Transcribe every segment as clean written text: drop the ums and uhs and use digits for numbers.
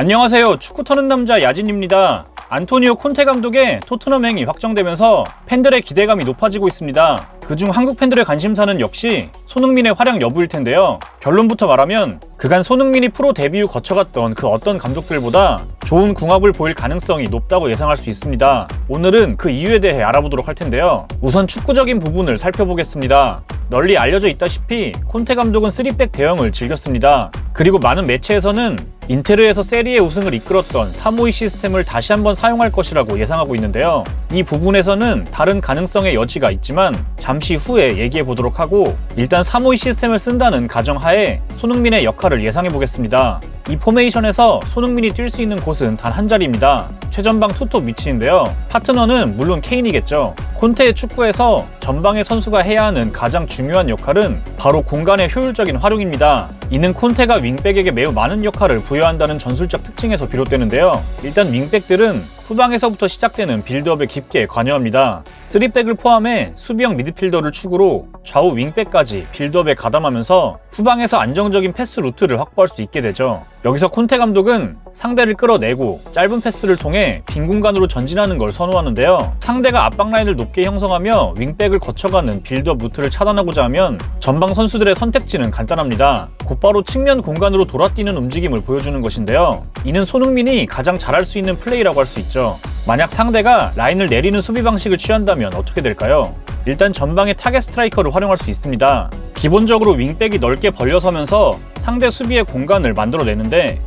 안녕하세요. 축구 터는 남자 야진입니다. 안토니오 콘테 감독의 토트넘행이 확정되면서 팬들의 기대감이 높아지고 있습니다. 그중 한국 팬들의 관심사는 역시 손흥민의 활약 여부일 텐데요. 결론부터 말하면 그간 손흥민이 프로 데뷔 후 거쳐갔던 그 어떤 감독들보다 좋은 궁합을 보일 가능성이 높다고 예상할 수 있습니다. 오늘은 그 이유에 대해 알아보도록 할 텐데요. 우선 축구적인 부분을 살펴보겠습니다. 널리 알려져 있다시피 콘테 감독은 3백 대형을 즐겼습니다. 그리고 많은 매체에서는 인테르에서 세리에 우승을 이끌었던 352 시스템을 다시 한번 사용할 것이라고 예상하고 있는데요. 이 부분에서는 다른 가능성의 여지가 있지만 잠시 후에 얘기해 보도록 하고, 일단 352 시스템을 쓴다는 가정하에 손흥민의 역할을 예상해 보겠습니다. 이 포메이션에서 손흥민이 뛸 수 있는 곳은 단 한 자리입니다. 최전방 투톱 위치인데요. 파트너는 물론 케인이겠죠. 콘테의 축구에서 전방의 선수가 해야 하는 가장 중요한 역할은 바로 공간의 효율적인 활용입니다. 이는 콘테가 윙백에게 매우 많은 역할을 부여한다는 전술적 특징에서 비롯되는데요. 일단 윙백들은 후방에서부터 시작되는 빌드업에 깊게 관여합니다. 3백을 포함해 수비형 미드필더를 축으로 좌우 윙백까지 빌드업에 가담하면서 후방에서 안정적인 패스 루트를 확보할 수 있게 되죠. 여기서 콘테 감독은 상대를 끌어내고 짧은 패스를 통해 빈 공간으로 전진하는 걸 선호하는데요. 상대가 압박 라인을 높게 형성하며 윙백을 거쳐가는 빌드업 루트를 차단하고자 하면 전방 선수들의 선택지는 간단합니다. 곧바로 측면 공간으로 돌아뛰는 움직임을 보여주는 것인데요. 이는 손흥민이 가장 잘할 수 있는 플레이라고 할 수 있죠. 만약 상대가 라인을 내리는 수비 방식을 취한다면 어떻게 될까요? 일단 전방에 타겟 스트라이커를 활용할 수 있습니다. 기본적으로 윙백이 넓게 벌려서면서 상대 수비의 공간을 만들어내는데,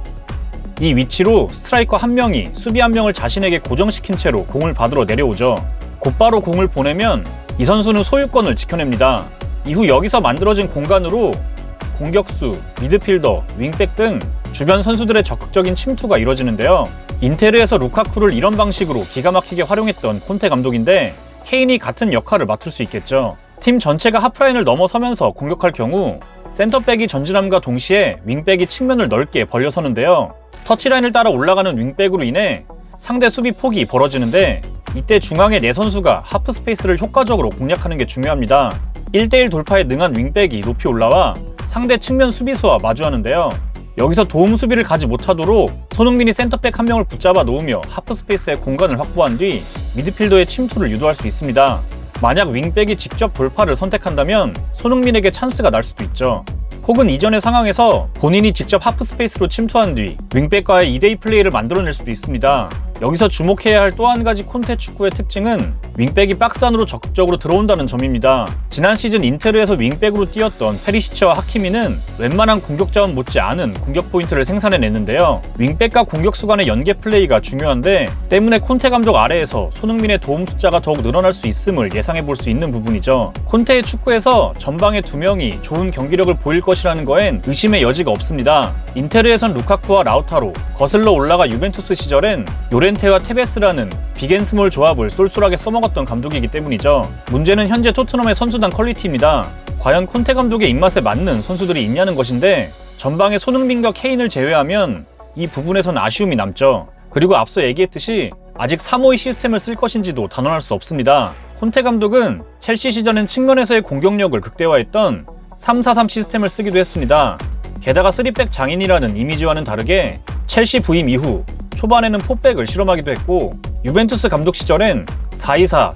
이 위치로 스트라이커 한 명이 수비 한 명을 자신에게 고정시킨 채로 공을 받으러 내려오죠. 곧바로 공을 보내면 이 선수는 소유권을 지켜냅니다. 이후 여기서 만들어진 공간으로 공격수, 미드필더, 윙백 등 주변 선수들의 적극적인 침투가 이루어지는데요. 인테르에서 루카쿠를 이런 방식으로 기가 막히게 활용했던 콘테 감독인데, 케인이 같은 역할을 맡을 수 있겠죠. 팀 전체가 하프라인을 넘어서면서 공격할 경우 센터백이 전진함과 동시에 윙백이 측면을 넓게 벌려서는데요. 터치라인을 따라 올라가는 윙백으로 인해 상대 수비 폭이 벌어지는데, 이때 중앙의 네 선수가 하프 스페이스를 효과적으로 공략하는 게 중요합니다. 1대1 돌파에 능한 윙백이 높이 올라와 상대 측면 수비수와 마주하는데요. 여기서 도움 수비를 가지 못하도록 손흥민이 센터백 한 명을 붙잡아 놓으며 하프 스페이스에 공간을 확보한 뒤 미드필더의 침투를 유도할 수 있습니다. 만약 윙백이 직접 돌파를 선택한다면 손흥민에게 찬스가 날 수도 있죠. 혹은 이전의 상황에서 본인이 직접 하프 스페이스로 침투한 뒤 윙백과의 2대2 플레이를 만들어낼 수도 있습니다. 여기서 주목해야 할 또 한 가지 콘테 축구의 특징은 윙백이 박스 안으로 적극적으로 들어온다는 점입니다. 지난 시즌 인테르에서 윙백으로 뛰었던 페리시치와 하키미는 웬만한 공격 자원 못지 않은 공격 포인트를 생산해냈는데요. 윙백과 공격수 간의 연계 플레이가 중요한데, 때문에 콘테 감독 아래에서 손흥민의 도움 숫자가 더욱 늘어날 수 있음을 예상해볼 수 있는 부분이죠. 콘테의 축구에서 전방의 두 명이 좋은 경기력을 보일 것이라는 거엔 의심의 여지가 없습니다. 인테르에선 루카쿠와 라우타로, 거슬러 올라가 유벤투스 시절엔 요렌테와 테베스라는 빅앤스몰 조합을 쏠쏠하게 써먹었던 감독이기 때문이죠. 문제는 현재 토트넘의 선수단 퀄리티입니다. 과연 콘테 감독의 입맛에 맞는 선수들이 있냐는 것인데, 전방에 손흥민과 케인을 제외하면 이 부분에선 아쉬움이 남죠. 그리고 앞서 얘기했듯이 아직 352 시스템을 쓸 것인지도 단언할 수 없습니다. 콘테 감독은 첼시 시절엔 측면에서의 공격력을 극대화했던 3-4-3 시스템을 쓰기도 했습니다. 게다가 3백 장인이라는 이미지와는 다르게 첼시 부임 이후 초반에는 4백을 실험하기도 했고, 유벤투스 감독 시절엔 4-2-4,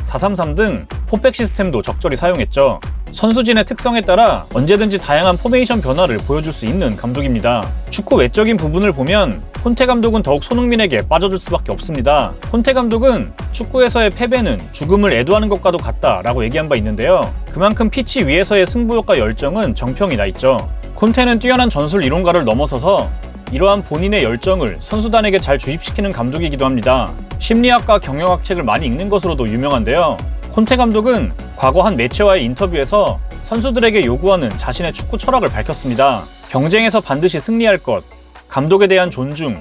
4-3-3 등 4백 시스템도 적절히 사용했죠. 선수진의 특성에 따라 언제든지 다양한 포메이션 변화를 보여줄 수 있는 감독입니다. 축구 외적인 부분을 보면 콘테 감독은 더욱 손흥민에게 빠져들 수밖에 없습니다. 콘테 감독은 축구에서의 패배는 죽음을 애도하는 것과도 같다라고 얘기한 바 있는데요. 그만큼 피치 위에서의 승부욕과 열정은 정평이 나 있죠. 콘테는 뛰어난 전술 이론가를 넘어서서 이러한 본인의 열정을 선수단에게 잘 주입시키는 감독이기도 합니다. 심리학과 경영학 책을 많이 읽는 것으로도 유명한데요. 콘테 감독은 과거 한 매체와의 인터뷰에서 선수들에게 요구하는 자신의 축구 철학을 밝혔습니다. 경쟁에서 반드시 승리할 것, 감독에 대한 존중,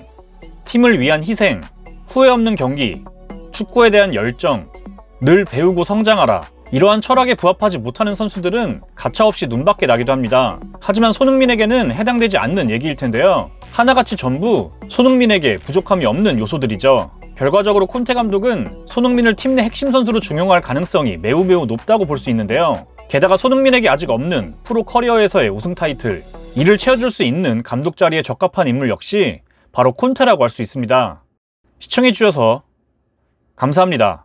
팀을 위한 희생, 후회 없는 경기, 축구에 대한 열정, 늘 배우고 성장하라. 이러한 철학에 부합하지 못하는 선수들은 가차없이 눈밖에 나기도 합니다. 하지만 손흥민에게는 해당되지 않는 얘기일 텐데요. 하나같이 전부 손흥민에게 부족함이 없는 요소들이죠. 결과적으로 콘테 감독은 손흥민을 팀 내 핵심 선수로 중용할 가능성이 매우 높다고 볼 수 있는데요. 게다가 손흥민에게 아직 없는 프로 커리어에서의 우승 타이틀, 이를 채워줄 수 있는 감독 자리에 적합한 인물 역시 바로 콘테라고 할 수 있습니다. 시청해주셔서 감사합니다.